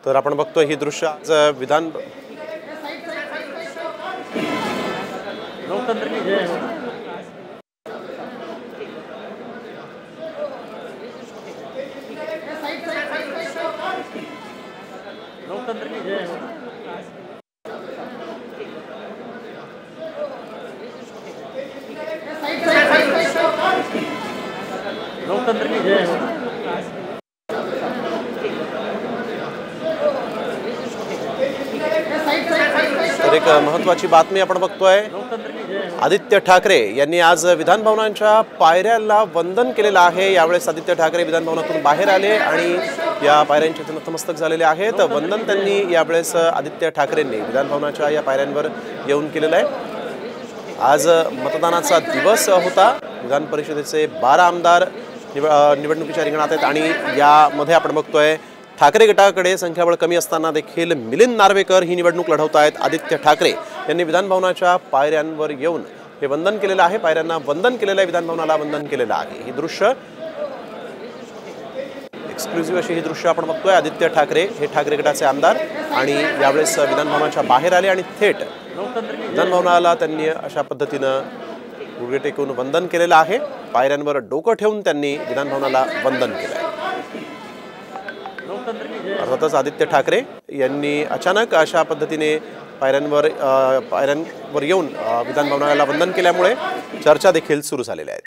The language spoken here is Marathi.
तर आपण बघतोय ही दृश्य आज विधान लोकतंत्र की जय हो। लोकतंत्र की जय हो। लोकतंत्र की जय हो। तर एक महत्त्वाची बातमी आपण बघतोय। लोकतंत्र की जय हो। आदित्य ठाकरे यांनी आज विधान भवनाच्या पायऱ्याला वंदन केलेलं आहे। यावेळेस आदित्य ठाकरे विधान भवनातून बाहेर आले आणि या पायऱ्यांचे नतमस्तक झालेले आहेत। वंदन त्यांनी यावेळेस आदित्य ठाकरेंनी विधान भवनाच्या या पायऱ्यांवर येऊन केलेलं आहे। आज मतदानाचा दिवस होता। विधान परिषदेचे 12 आमदार निवडणुकीच्या रिंगणात आहेत आणि यामध्ये आपण बघतोय ठाकरे गटाकडे संख्याबळ कमी असताना देखील मिलिंद नार्वेकर ही निवडणूक लढवत आहेत। आदित्य ठाकरे यांनी विधान भवनाच्या पायऱ्यांवर येऊन हे वंदन केलेलं आहे। पायऱ्यांना वंदन केलेलं आहे, विधान भवनाला वंदन केलेलं आहे। ही दृश्य एक्सक्लुझिव्ह अशी ही दृश्य आपण बघतोय। आदित्य ठाकरे हे ठाकरे गटाचे आमदार आणि यावेळेस विधान भवनाच्या बाहेर आले आणि थेट विधान भवनाला त्यांनी अशा पद्धतीनं गुडघे टेकून वंदन केलेलं आहे। पायऱ्यांवर डोकं ठेवून त्यांनी विधान भवनाला वंदन केलं आहे। अर्थातच आदित्य ठाकरे यांनी अचानक अशा पद्धतीने पायऱ्यांवर येऊन विधान भवनाला वंदन केल्यामुळे चर्चा देखील सुरू झालेल्या आहेत।